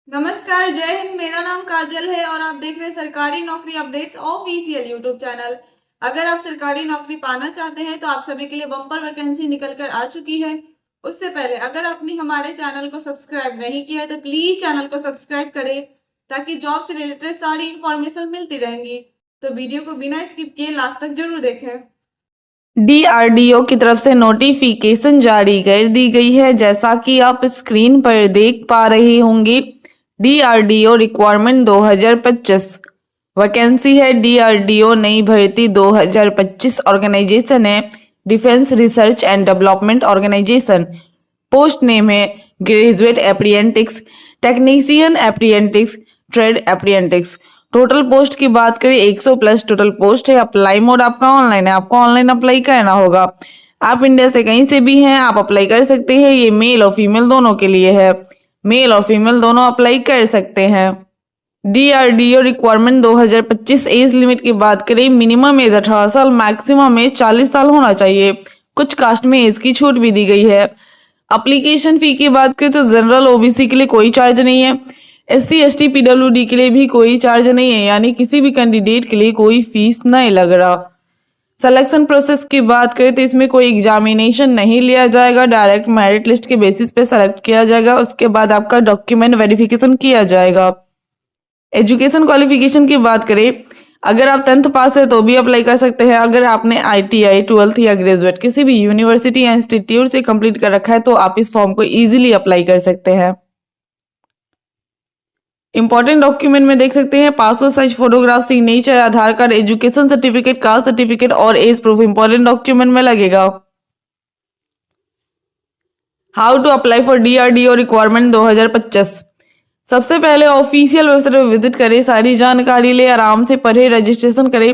नमस्कार, जय हिंद। मेरा नाम काजल है और आप देख रहे हैं सरकारी नौकरी अपडेट्स ऑफिशियल यूट्यूब चैनल। अगर आप सरकारी नौकरी पाना चाहते हैं तो आप सभी के लिए बम्पर वैकेंसी निकल कर आ चुकी है। उससे पहले अगर आपने हमारे चैनल को सब्सक्राइब नहीं किया है तो प्लीज चैनल को सब्सक्राइब करें ताकि जॉब से रिलेटेड सारी इंफॉर्मेशन मिलती रहेंगी। तो वीडियो को बिना स्किप किए लास्ट तक जरूर देखें। DRDO की तरफ से नोटिफिकेशन जारी कर दी गई है। जैसा कि आप स्क्रीन पर देख पा रहे होंगे, DRDO रिक्वायरमेंट 2025 वैकेंसी है। DRDO नई भर्ती 2025 ऑर्गेनाइजेशन है defence research and development organisation. Post name है graduate apprentice, technician apprentice, trade apprentice. Total post की बात करें 100 प्लस टोटल पोस्ट है। अप्लाई मोड आपका ऑनलाइन है, आपको ऑनलाइन अप्लाई करना होगा। आप इंडिया से कहीं से भी हैं, आप अप्लाई कर सकते हैं। ये मेल और फीमेल दोनों के लिए है, मेल और फीमेल दोनों अप्लाई कर सकते हैं। DRDO रिक्वायरमेंट 2025 एज लिमिट की बात करें, मिनिमम एज 18 साल, मैक्सिमम एज 40 साल होना चाहिए। कुछ कास्ट में एज की छूट भी दी गई है। एप्लीकेशन फी की बात करें तो जनरल OBC के लिए कोई चार्ज नहीं है, SC ST PWD के लिए भी कोई चार्ज नहीं है, यानी किसी भी कैंडिडेट के लिए कोई फीस नहीं लग रहा। सिलेक्शन प्रोसेस की बात करें तो इसमें कोई एग्जामिनेशन नहीं लिया जाएगा, डायरेक्ट मेरिट लिस्ट के बेसिस पे सेलेक्ट किया जाएगा। उसके बाद आपका डॉक्यूमेंट वेरिफिकेशन किया जाएगा। एजुकेशन क्वालिफिकेशन की बात करें, अगर आप 10th पास है तो भी अप्लाई कर सकते हैं। अगर आपने ITI 12th या ग्रेजुएट किसी भी यूनिवर्सिटी या इंस्टीट्यूट से कंप्लीट कर रखा है तो आप इस फॉर्म को इजीली अप्लाई कर सकते हैं। इंपॉर्टेंट डॉक्यूमेंट में देख सकते हैं passport size photograph, signature, Aadhaar card, education certificate, caste certificate और एज प्रूफ इंपॉर्टेंट डॉक्यूमेंट में लगेगा। How to apply for DRDO requirement 2025। सबसे पहले ऑफिशियल वेबसाइट पर विजिट करें, सारी जानकारी ले, आराम से पढ़े, रजिस्ट्रेशन करें।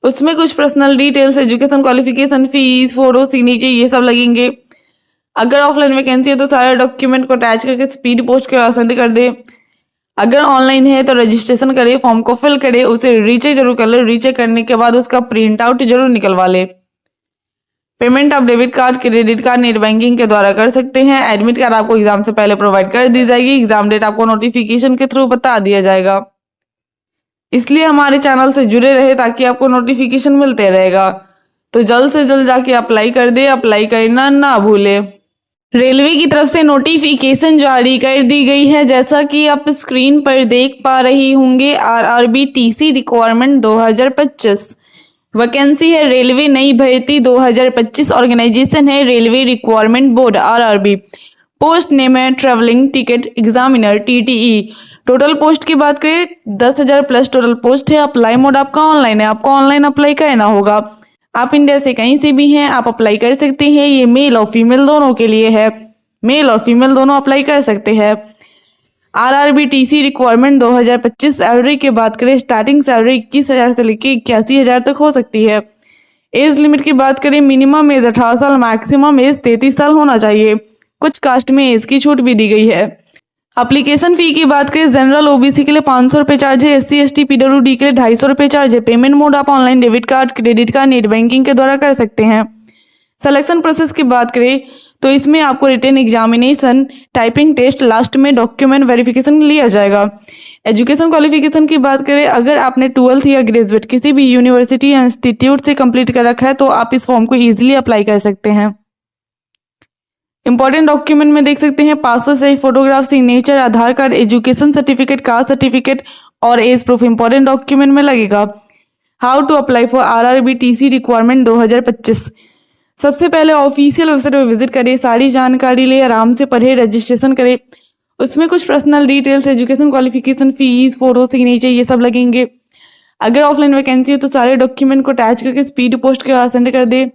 उसमें कुछ personal details, education qualification, fees, photo, signature ये सब लगेंगे। अगर ऑफलाइन वैकेंसी है तो सारे डॉक्यूमेंट को अटैच करके स्पीड पोस्ट के सेंड कर दे। अगर ऑनलाइन है तो रजिस्ट्रेशन करें, फॉर्म को फिल करें, उसे रीचेक जरूर कर ले। रीचेक करने के बाद उसका प्रिंट आउट जरूर निकलवा ले। पेमेंट आप debit card, credit card, net banking के द्वारा कर सकते हैं। एडमिट कार्ड आपको एग्जाम से पहले प्रोवाइड कर दी जाएगी। एग्जाम डेट आपको नोटिफिकेशन के थ्रू बता दिया जाएगा। इसलिए हमारे चैनल से जुड़े रहे ताकि आपको नोटिफिकेशन मिलते रहेगा। तो जल्द से जल्द जाके अप्लाई कर दे, अप्लाई करना ना भूले। रेलवे की तरफ से नोटिफिकेशन जारी कर दी गई है। जैसा कि आप स्क्रीन पर देख पा रही होंगे, RRB TC रिक्वायरमेंट 2025 वैकेंसी है। रेलवे नई भर्ती 2025 ऑर्गेनाइजेशन है railway requirement board RRB। Post name है travelling ticket examiner TTE। Total post की बात करें 10,000 प्लस टोटल पोस्ट है। अप्लाई मोड आपका ऑनलाइन है, आपको ऑनलाइन अप्लाई करना होगा। आप इंडिया से कहीं से भी हैं, आप अप्लाई कर सकते हैं। ये मेल और फीमेल दोनों के लिए है, मेल और फीमेल दोनों अप्लाई कर सकते हैं। RRB TC रिक्वायरमेंट 2025 सैलरी की बात करें, स्टार्टिंग सैलरी 21,000 से लेकर 81,000 तक हो सकती है। एज लिमिट की बात करें, मिनिमम एज 18 साल, मैक्सिमम एज 33 साल होना चाहिए। कुछ कास्ट में एज की छूट भी दी गई है। एप्लीकेशन फी की बात करें, जनरल OBC के लिए 500 रुपये चार्ज है, SC ST PWD के लिए 250 रुपये चार्ज है। पेमेंट मोड आप online debit card, credit card, net banking के द्वारा कर सकते हैं। सिलेक्शन प्रोसेस की बात करें तो इसमें आपको written examination, typing test, last में डॉक्यूमेंट वेरिफिकेशन लिया जाएगा। एजुकेशन क्वालिफिकेशन की बात करें, अगर आपने 12th या ग्रेजुएट किसी भी यूनिवर्सिटी या इंस्टीट्यूट से कंप्लीट कर रखा है तो आप इस फॉर्म को ईजिली अप्लाई कर सकते हैं। इंपॉर्टेंट डॉक्यूमेंट में देख सकते हैं passport size photograph, signature, Aadhaar card, education certificate, caste certificate और एज प्रूफ इंपॉर्टेंट डॉक्यूमेंट में लगेगा। How to apply for RRB TC requirement 2025। सबसे पहले ऑफिशियल वेबसाइट पर विजिट करें, सारी जानकारी ले, आराम से पढ़े, रजिस्ट्रेशन करें। उसमें कुछ personal details, education qualification, fees, photo, signature ये सब लगेंगे। अगर ऑफलाइन वैकेंसी है तो सारे डॉक्यूमेंट को अटैच करके स्पीड पोस्ट के सेंड कर दे।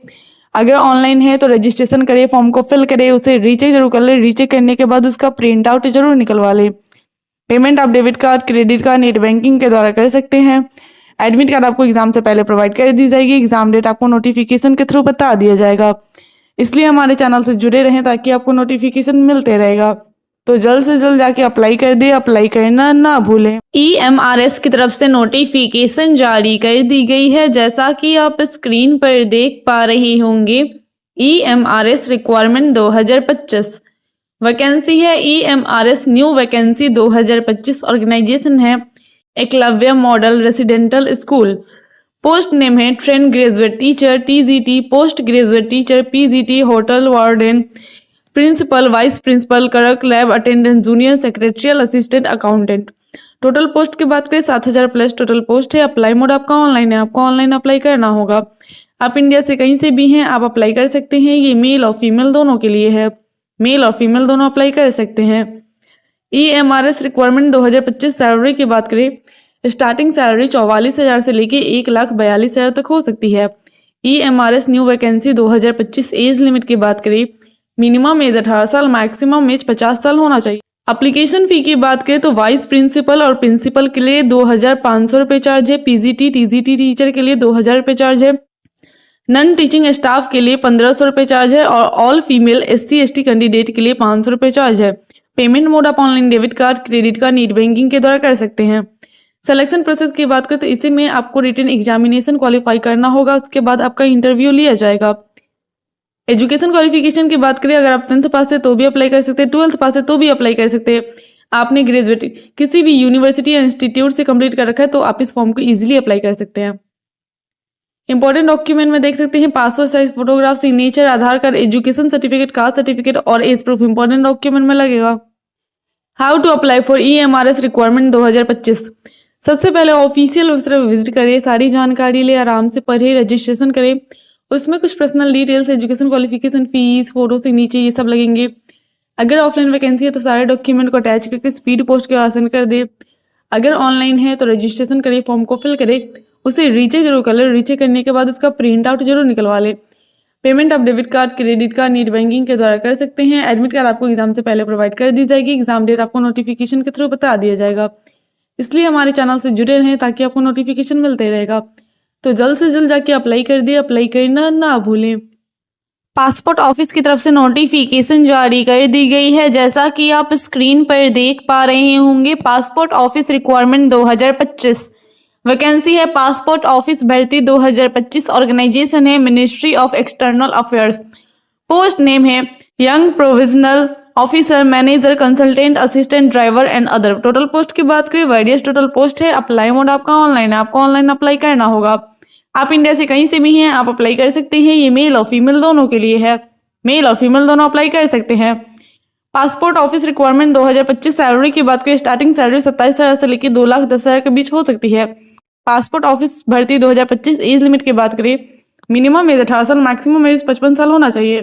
अगर ऑनलाइन है तो रजिस्ट्रेशन करें, फॉर्म को फिल करें, उसे रीचेक जरूर कर ले। रीचेक करने के बाद उसका प्रिंट आउट जरूर निकलवा ले। पेमेंट आप debit card, credit card, net banking के द्वारा कर सकते हैं। एडमिट कार्ड आपको एग्जाम से पहले प्रोवाइड कर दी जाएगी। एग्जाम डेट आपको नोटिफिकेशन के थ्रू बता दिया जाएगा। इसलिए हमारे चैनल से जुड़े रहें ताकि आपको नोटिफिकेशन मिलते रहेगा। तो जल्द से जल्द जाके अप्लाई कर दे, अप्लाई करना ना भूलें। EMRS की तरफ से नोटिफिकेशन जारी कर दी गई है। जैसा कि आप स्क्रीन पर देख पा रहे होंगे, EMRS रिक्वायरमेंट 2025 वैकेंसी है EMRS न्यू वैकेंसी 2025। ऑर्गेनाइजेशन है Eklavya model residential school. Post name है train graduate teacher TGT, post graduate teacher PGT, hotel warden, principal, vice principal, clerk, lab attendant, junior secretarial assistant, accountant. Total post की बात करें 7000 plus total post है। Apply mode आपका online है, आपको online apply करना होगा। आप इंडिया से कहीं से भी हैं, आप अप्लाई कर सकते हैं। ये मेल और फीमेल दोनों के लिए है, मेल और फीमेल दोनों अप्लाई कर सकते हैं। EMRS रिक्वायरमेंट 2025 सैलरी की बात करें, स्टार्टिंग सैलरी 44,000 से लेके 1,42,000 तक हो सकती है। EMRS new vacancy 2025। Age limit की बात करें, मिनिमम एज 18 साल, मैक्सिमम एज 50 साल होना चाहिए। एप्लीकेशन फी की बात करें तो वाइस प्रिंसिपल और प्रिंसिपल के लिए 2,500 रुपये चार्ज है। PGT TGT टीचर के लिए 2,000 रुपये चार्ज है। नॉन टीचिंग स्टाफ के लिए 1,500 रुपये चार्ज है और all female SC ST candidate के लिए 500 रुपये चार्ज है। पेमेंट मोड आप online debit card, credit card, net banking के द्वारा कर सकते हैं। सिलेक्शन प्रोसेस की बात करें तो इसी में आपको रिटन एग्जामिनेशन क्वालिफाई करना होगा, उसके बाद आपका इंटरव्यू लिया जाएगा। एजुकेशन क्वालिफिकेशन की बात करें, अगर आप 10th पास है तो भी अप्लाई कर सकते हैं, 12th पास है तो भी अप्लाई कर सकते हैं। आपने ग्रेजुएट किसी भी यूनिवर्सिटी या इंस्टीट्यूट से कंप्लीट कर रखा है तो आप इस फॉर्म को इजीली अप्लाई कर सकते हैं। इंपॉर्टेंट डॉक्यूमेंट में देख सकते हैं passport size photograph, signature, Aadhaar card, education certificate, caste certificate और एज प्रूफ इंपॉर्टेंट डॉक्यूमेंट में लगेगा। How to apply for EMRS requirement 2025। सबसे पहले ऑफिशियल वेबसाइट पर विजिट करें, सारी जानकारी ले, आराम से पढ़े, रजिस्ट्रेशन करें। उसमें कुछ personal details, education qualification, fees, photo, signature ये सब लगेंगे। अगर ऑफलाइन वैकेंसी है तो सारे डॉक्यूमेंट को अटैच करके स्पीड पोस्ट के आसन कर दे। अगर ऑनलाइन है तो रजिस्ट्रेशन करें, फॉर्म को फिल करें, उसे रीचेक जरूर कर ले। रीचेक करने के बाद उसका प्रिंट आउट जरूर निकलवा ले। पेमेंट आप debit card, credit card, net banking के द्वारा कर सकते हैं। एडमिट कार्ड आपको एग्जाम से पहले प्रोवाइड कर दी जाएगी। एग्जाम डेट आपको नोटिफिकेशन के थ्रू बता दिया जाएगा, इसलिए हमारे चैनल से जुड़े रहें ताकि आपको नोटिफिकेशन मिलते रहेगा। तो जल्द से जल्द जाके अप्लाई कर दिए, अप्लाई करना ना भूलें। पासपोर्ट ऑफिस की तरफ से नोटिफिकेशन जारी कर दी गई है, जैसा कि आप स्क्रीन पर देख पा रहे होंगे। पासपोर्ट ऑफिस रिक्वायरमेंट 2025 वैकेंसी है पासपोर्ट ऑफिस भर्ती 2025। ऑर्गेनाइजेशन है ministry of external affairs. Post name है young provisional officer, manager, consultant, assistant, driver and other. Total post की बात करें, वेरियस टोटल पोस्ट है। अप्लाई मोड आपका ऑनलाइन है, आपको ऑनलाइन अप्लाई करना होगा। आप इंडिया से कहीं से भी हैं, आप अप्लाई कर सकते हैं। ये मेल और फीमेल दोनों के लिए है, मेल और फीमेल दोनों अप्लाई कर सकते हैं। Passport office requirement 2025। सैलरी की बात करें, स्टार्टिंग सैलरी 27,000 से लेकर 2,10,000 के बीच हो सकती है। पासपोर्ट ऑफिस भर्ती 2025। एज लिमिट की बात करें, मिनिमम एज 18 साल, मैक्सिमम एज 55 साल होना चाहिए।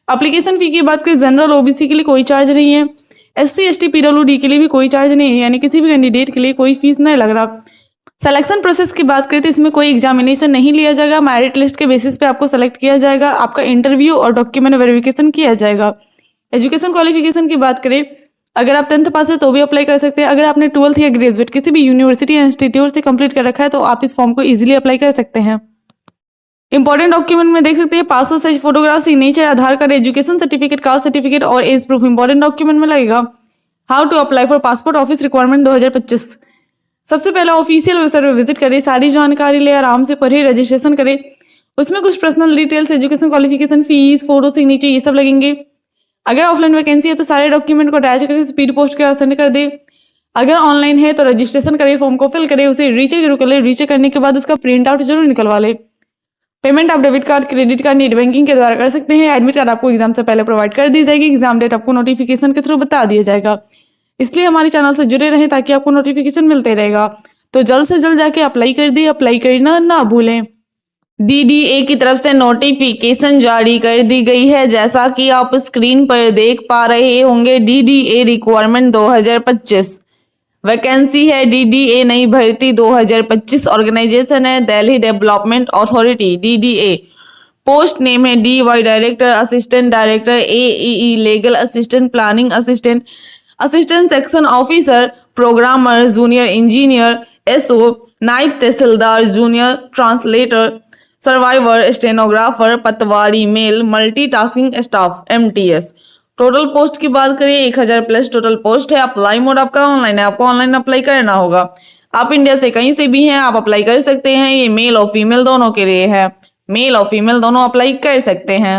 एप्लीकेशन फी की बात करें, जनरल OBC के लिए कोई चार्ज नहीं है। SC ST PWD के लिए भी कोई चार्ज नहीं है, यानी किसी भी कैंडिडेट के लिए कोई फीस नहीं लग रहा। सिलेक्शन प्रोसेस की बात करें तो इसमें कोई एग्जामिनेशन नहीं लिया जाएगा, मेरिट लिस्ट के बेसिस पे आपको सेलेक्ट किया जाएगा। आपका इंटरव्यू और डॉक्यूमेंट वेरिफिकेशन किया जाएगा। एजुकेशन क्वालिफिकेशन की बात करें, अगर आप 10th पास है तो भी अप्लाई कर सकते हैं। अगर आपने 12th या ग्रेजुएट किसी भी यूनिवर्सिटी या इंस्टीट्यूट से कंप्लीट कर रखा है तो आप इस फॉर्म को इजीली अप्लाई कर सकते हैं। इंपॉर्टेंट डॉक्यूमेंट में देख सकते हैं passport size photograph, signature, Aadhaar card, education certificate, caste certificate और एज प्रूफ इंपॉर्टेंट डॉक्यूमेंट में लगेगा। How to apply for passport office requirement 2025। सबसे पहले ऑफिशियल वेबसाइट पर विजिट करें, सारी जानकारी ले, आराम से पढ़े, रजिस्ट्रेशन करें। उसमें कुछ personal details, education qualification, fees, photo, signature ये सब लगेंगे। अगर ऑफलाइन वैकेंसी है तो सारे डॉक्यूमेंट को अटैच करके स्पीड पोस्ट के सेंड कर दे। अगर ऑनलाइन है तो रजिस्ट्रेशन करें, फॉर्म को फिल करें, उसे रीचेक जरूर कर ले। रीचेक करने के बाद उसका प्रिंट आउट जरूर निकलवा ले। पेमेंट आप debit card, credit card, net banking के द्वारा कर सकते हैं। एडमिट कार्ड आपको एग्जाम से पहले प्रोवाइड कर दी जाएगी। एग्जाम डेट आपको नोटिफिकेशन के थ्रू बता दिया जाएगा, इसलिए हमारे चैनल से जुड़े रहें ताकि आपको नोटिफिकेशन मिलते रहेगा। तो जल्द से जल्द जाके अप्लाई कर दिए, अप्लाई करना ना भूलें। DDA की तरफ से नोटिफिकेशन जारी कर दी गई है, जैसा कि आप स्क्रीन पर देख पा रहे होंगे। DDA रिक्वायरमेंट 2025 वैकेंसी है DDA नई भर्ती 2025। ऑर्गेनाइजेशन है Delhi development authority DDA। Post name है DY director, assistant director, AEE legal assistant, planning assistant, assistant section officer, programmer, junior engineer, SO, naib tehsildar, junior translator, survivor, stenographer, patwari, mail, multitasking staff MTS। Total post की बात करें 1000 plus total post है। Apply mode आपका online है, आपको online apply करना होगा। आप इंडिया से कहीं से भी हैं, आप अप्लाई कर सकते हैं। ये मेल और फीमेल दोनों के लिए है, मेल और फीमेल दोनों अप्लाई कर सकते हैं।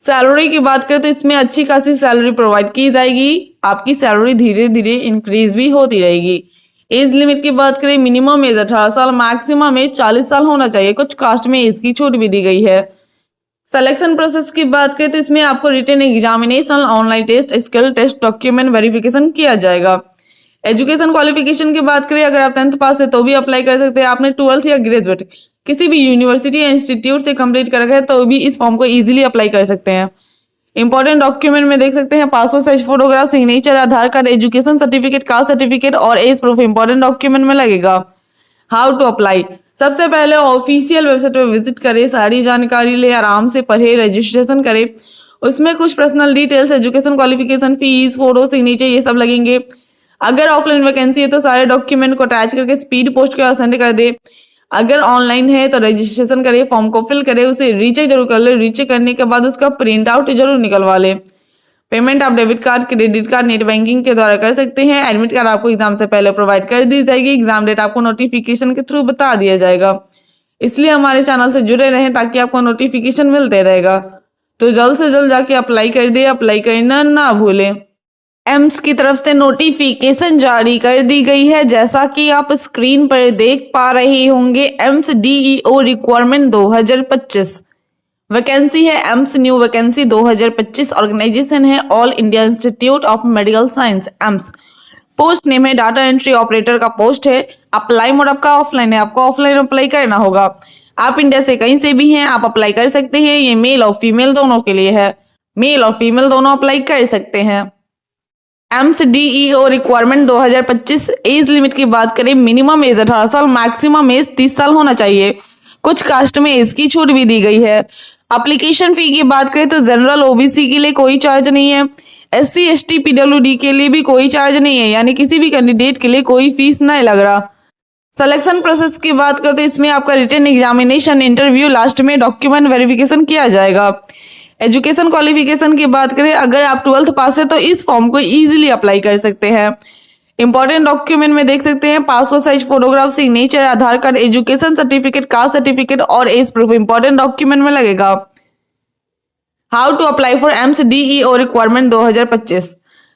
सैलरी की बात करें तो इसमें अच्छी खासी सैलरी प्रोवाइड की जाएगी। आपकी सैलरी धीरे धीरे इंक्रीज भी होती रहेगी। एज लिमिट की बात करें, मिनिमम एज 18 साल, मैक्सिमम एज 40 साल होना चाहिए। कुछ कास्ट में एज की छूट भी दी गई है। सिलेक्शन प्रोसेस की बात करें तो इसमें आपको written examination, online test, skill test, document verification किया जाएगा। एजुकेशन क्वालिफिकेशन की बात करें, अगर आप 10th पास है तो भी अप्लाई कर सकते हैं। आपने 12th या ग्रेजुएट किसी भी यूनिवर्सिटी या इंस्टीट्यूट से कंप्लीट कर रखा है तो भी इस फॉर्म को इजीली अप्लाई कर सकते हैं। इंपॉर्टेंट डॉक्यूमेंट में देख सकते हैं passport size photograph, signature, Aadhaar card, education certificate, caste certificate और एज प्रूफ इंपॉर्टेंट डॉक्यूमेंट में लगेगा। हाउ टू अप्लाई, सबसे पहले ऑफिशियल वेबसाइट पर विजिट करें, सारी जानकारी ले, आराम से पढ़े, रजिस्ट्रेशन करें। उसमें कुछ personal details, education qualification, fees, photo, signature ये सब लगेंगे। अगर ऑफलाइन वैकेंसी है तो सारे डॉक्यूमेंट को अटैच करके स्पीड पोस्ट के सेंड कर दे। अगर ऑनलाइन है तो रजिस्ट्रेशन करें, फॉर्म को फिल करें, उसे रीचेक जरूर कर ले। रीचेक करने के बाद उसका प्रिंट आउट जरूर निकलवा ले। पेमेंट आप debit card, credit card, net banking के द्वारा कर सकते हैं। एडमिट कार्ड आपको एग्जाम से पहले प्रोवाइड कर दी जाएगी। एग्जाम डेट आपको नोटिफिकेशन के थ्रू बता दिया जाएगा। इसलिए हमारे चैनल से जुड़े रहें ताकि आपको नोटिफिकेशन मिलते रहेगा। तो जल्द से जल्द जाके अप्लाई कर दे, अप्लाई करना ना भूलें। एम्स की तरफ से नोटिफिकेशन जारी कर दी गई है। जैसा कि आप स्क्रीन पर देख पा रहे होंगे, एम्स डीईओ रिक्वायरमेंट 2025 वैकेंसी है। AIIMS new vacancy 2025। ऑर्गेनाइजेशन है all India institute of medical science, AIIMS. Post name है डाटा एंट्री ऑपरेटर का पोस्ट है। अप्लाई मोड आपका ऑफलाइन है, आपको ऑफलाइन अप्लाई करना होगा। आप इंडिया से कहीं से भी हैं, आप अप्लाई कर सकते हैं। ये मेल और फीमेल दोनों के लिए है। मेल और फीमेल दोनों अप्लाई कर सकते हैं। AIIMS DEO requirement 2025। Age limit की बात करें, मिनिमम एज 18 साल, मैक्सिमम एज 30 साल होना चाहिए। कुछ कास्ट में एज की छूट भी दी गई है। एप्लीकेशन फी की बात करें तो जनरल ओबीसी के लिए कोई चार्ज नहीं है। एससी एसटी पीडब्ल्यूडी के लिए भी कोई चार्ज नहीं है, यानी किसी भी कैंडिडेट के लिए कोई फीस नहीं लग रहा। सिलेक्शन प्रोसेस की बात करते हैं, इसमें आपका रिटन एग्जामिनेशन, इंटरव्यू, लास्ट में डॉक्यूमेंट वेरिफिकेशन किया जाएगा। एजुकेशन क्वालिफिकेशन की बात करें, अगर आप 12th पास है तो इस फॉर्म को इजीली अप्लाई कर सकते हैं। इंपॉर्टेंट डॉक्यूमेंट में देख सकते हैं passport size photograph, signature, Aadhaar card, education certificate, caste certificate और एज प्रूफ इंपॉर्टेंट डॉक्यूमेंट में लगेगा। How to apply for AIIMS DEO requirement 2025,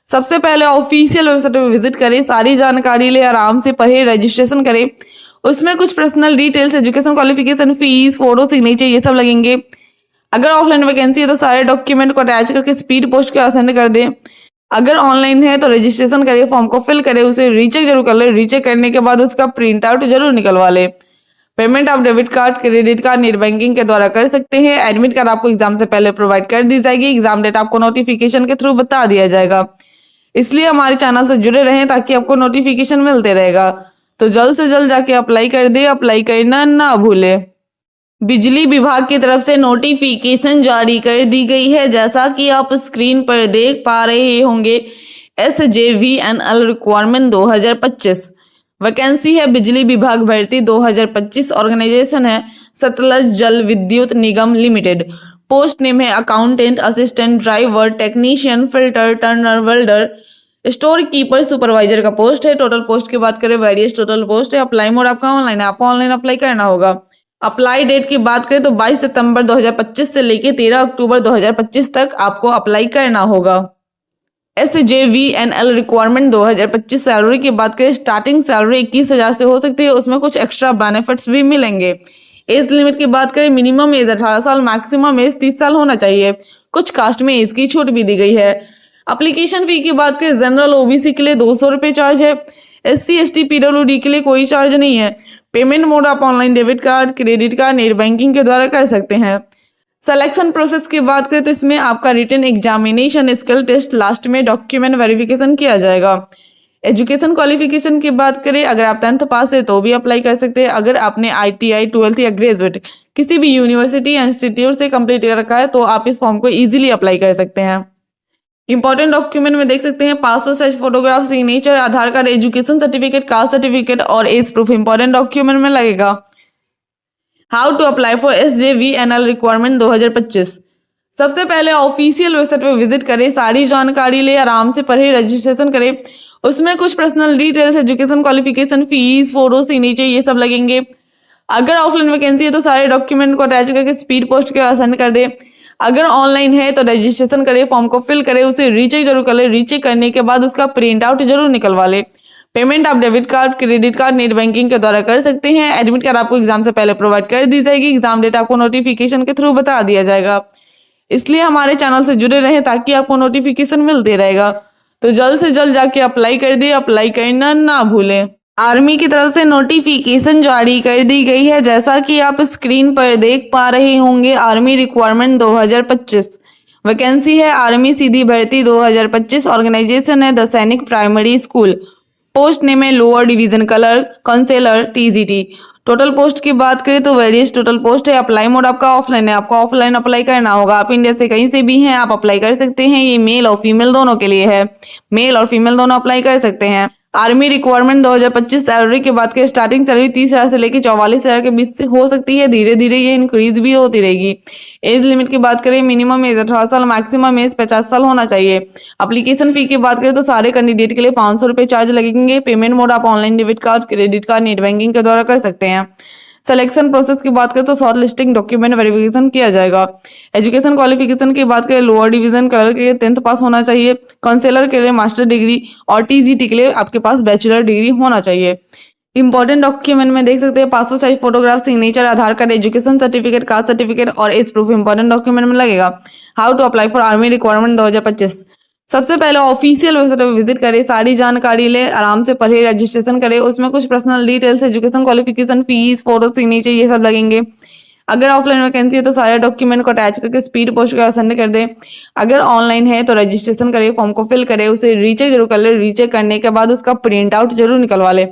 सबसे पहले ऑफिशियल वेबसाइट पर विजिट करें, सारी जानकारी ले, आराम से पढ़े, रजिस्ट्रेशन करें। उसमें कुछ personal details, education qualification, fees, photo, signature ये सब लगेंगे। अगर ऑफलाइन वैकेंसी है तो सारे डॉक्यूमेंट को अटैच करके स्पीड पोस्ट के सेंड कर दें। अगर ऑनलाइन है तो रजिस्ट्रेशन करें, फॉर्म को फिल करें, उसे रीचेक जरूर कर ले। रीचेक करने के बाद उसका प्रिंट आउट जरूर निकलवा ले। पेमेंट आप debit card, credit card, net banking के द्वारा कर सकते हैं। एडमिट कार्ड आपको एग्जाम से पहले प्रोवाइड कर दी जाएगी। एग्जाम डेट आपको नोटिफिकेशन के थ्रू बता दिया जाएगा। इसलिए हमारे चैनल से जुड़े रहें ताकि आपको नोटिफिकेशन मिलते रहेगा। तो जल्द से जल्द जाके अप्लाई कर दे, अप्लाई करना ना भूले। बिजली विभाग की तरफ से नोटिफिकेशन जारी कर दी गई है। जैसा कि आप स्क्रीन पर देख पा रहे होंगे, SJVNL रिक्वायरमेंट 2025 वैकेंसी है। बिजली विभाग भर्ती 2025। ऑर्गेनाइजेशन है सतलज जल विद्युत निगम लिमिटेड। पोस्ट नेम है accountant, assistant, driver, technician, filter, Turner, welder, store keeper, supervisor का पोस्ट है। टोटल पोस्ट की बात करें, वेरियस टोटल पोस्ट है। अप्लाई मोड आपका ऑनलाइन है, आपको ऑनलाइन अप्लाई करना होगा। अप्लाई डेट की बात करें तो 22 सितंबर 2025 से लेकर 13 अक्टूबर 2025 तक आपको अप्लाई करना होगा। SJVNL requirement 2025। सैलरी की बात करें, स्टार्टिंग सैलरी 21,000 से हो सकती है, उसमें कुछ एक्स्ट्रा बेनिफिट्स भी मिलेंगे। एज लिमिट की बात करें, मिनिमम एज 18 साल, मैक्सिमम एज 30 साल होना चाहिए। कुछ कास्ट में एज की छूट भी दी गई है। एप्लीकेशन फी की बात करें, जनरल ओबीसी के लिए 200 रुपये चार्ज है। SC ST PWD के लिए कोई चार्ज नहीं है। पेमेंट मोड आप online debit card, credit card, net banking के द्वारा कर सकते हैं। सिलेक्शन प्रोसेस की बात करें तो इसमें आपका written examination, skill test, last में डॉक्यूमेंट वेरिफिकेशन किया जाएगा। एजुकेशन क्वालिफिकेशन की बात करें, अगर आप 10th पास है तो भी अप्लाई कर सकते हैं। अगर आपने ITI, 12th या ग्रेजुएट किसी भी यूनिवर्सिटी या इंस्टीट्यूट से कंप्लीट कर रखा है तो आप इस फॉर्म को इजीली अप्लाई कर सकते हैं। इंपॉर्टेंट डॉक्यूमेंट में देख सकते हैं passport size photograph, signature, Aadhaar card, education certificate, caste certificate और एज प्रूफ इंपॉर्टेंट डॉक्यूमेंट में लगेगा। How to apply for SJVNL requirement 2025, सबसे पहले ऑफिशियल वेबसाइट पर विजिट करें, सारी जानकारी ले, आराम से पढ़े, रजिस्ट्रेशन करें। उसमें कुछ personal details, education qualification, fees, photo, signature ये सब लगेंगे। अगर ऑफलाइन वैकेंसी है तो सारे डॉक्यूमेंट को अटैच करके स्पीड पोस्ट के सेंड कर दे। अगर ऑनलाइन है तो रजिस्ट्रेशन करें, फॉर्म को फिल करें, उसे रीचेक जरूर कर ले। रीचेक करने के बाद उसका प्रिंट आउट जरूर निकलवा ले। पेमेंट आप debit card, credit card, net banking के द्वारा कर सकते हैं। एडमिट कार्ड आपको एग्जाम से पहले प्रोवाइड कर दी जाएगी। एग्जाम डेट आपको नोटिफिकेशन के थ्रू बता दिया जाएगा। इसलिए हमारे चैनल से जुड़े रहें ताकि आपको नोटिफिकेशन मिलते रहेगा। तो जल्द से जल्द जाके अप्लाई कर दे, अप्लाई करना ना भूलें। आर्मी की तरफ से नोटिफिकेशन जारी कर दी गई है। जैसा कि आप स्क्रीन पर देख पा रहे होंगे, आर्मी रिक्वायरमेंट 2025 वैकेंसी है आर्मी सीधी भर्ती 2025। ऑर्गेनाइजेशन है the Sainik primary school. Post name है lower division clerk counselor TGT. Total post की बात करें तो वेरियस टोटल पोस्ट है। अप्लाई मोड आपका ऑफलाइन है, आपको ऑफलाइन अप्लाई करना होगा। आप इंडिया से कहीं से भी हैं, आप अप्लाई कर सकते हैं। ये मेल और फीमेल दोनों के लिए है, मेल और फीमेल दोनों अप्लाई कर सकते हैं। आर्मी रिक्वायरमेंट 2025 सैलरी की बात करें, स्टार्टिंग सैलरी 30,000 से लेकर 44,000 के बीच से हो सकती है। धीरे धीरे ये इंक्रीज भी होती रहेगी। एज लिमिट की बात करें, मिनिमम एज 18 साल, मैक्सिमम एज 50 साल होना चाहिए। एप्लीकेशन फी की बात करें तो सारे कैंडिडेट के लिए 500 रुपये चार्ज लगेंगे। पेमेंट मोड आप online debit card, credit card, net banking के द्वारा कर सकते हैं। सिलेक्शन प्रोसेस की बात करें तो शॉर्ट लिस्टिंग, डॉक्यूमेंट वेरिफिकेशन किया जाएगा। एजुकेशन क्वालिफिकेशन की बात करें, लोअर डिवीजन कलर के लिए 10th पास होना चाहिए। काउंसलर के लिए मास्टर डिग्री और टीजीटी के लिए आपके पास बैचलर डिग्री होना चाहिए। इंपॉर्टेंट डॉक्यूमेंट में देख सकते हैं passport size photograph, signature, Aadhaar card, education certificate, caste certificate और एज प्रूफ इंपॉर्टेंट डॉक्यूमेंट में लगेगा। How to apply for army requirement 2025। सबसे पहले ऑफिशियल वेबसाइट पर विजिट करें, सारी जानकारी ले, आराम से पढ़े, रजिस्ट्रेशन करें। उसमें कुछ personal details, education qualification, fees, photo, signature ये सब लगेंगे। अगर ऑफलाइन वैकेंसी है तो सारे डॉक्यूमेंट को अटैच करके स्पीड पोस्ट कर सेंड कर दें। अगर ऑनलाइन है तो रजिस्ट्रेशन करें, फॉर्म को फिल करें, उसे रीचेक जरूर कर ले। रीचेक करने के बाद उसका प्रिंट आउट जरूर निकलवा ले।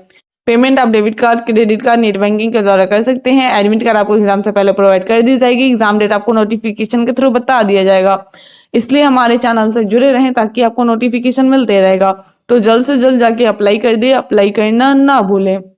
पेमेंट आप debit card, credit card, net banking के द्वारा कर सकते हैं। एडमिट कार्ड आपको एग्जाम से पहले प्रोवाइड कर दी जाएगी। एग्जाम डेट आपको नोटिफिकेशन के थ्रू बता दिया जाएगा। इसलिए हमारे चैनल से जुड़े रहें ताकि आपको नोटिफिकेशन मिलते रहेगा। तो जल्द से जल्द जाके अप्लाई कर दे, अप्लाई करना ना भूलें।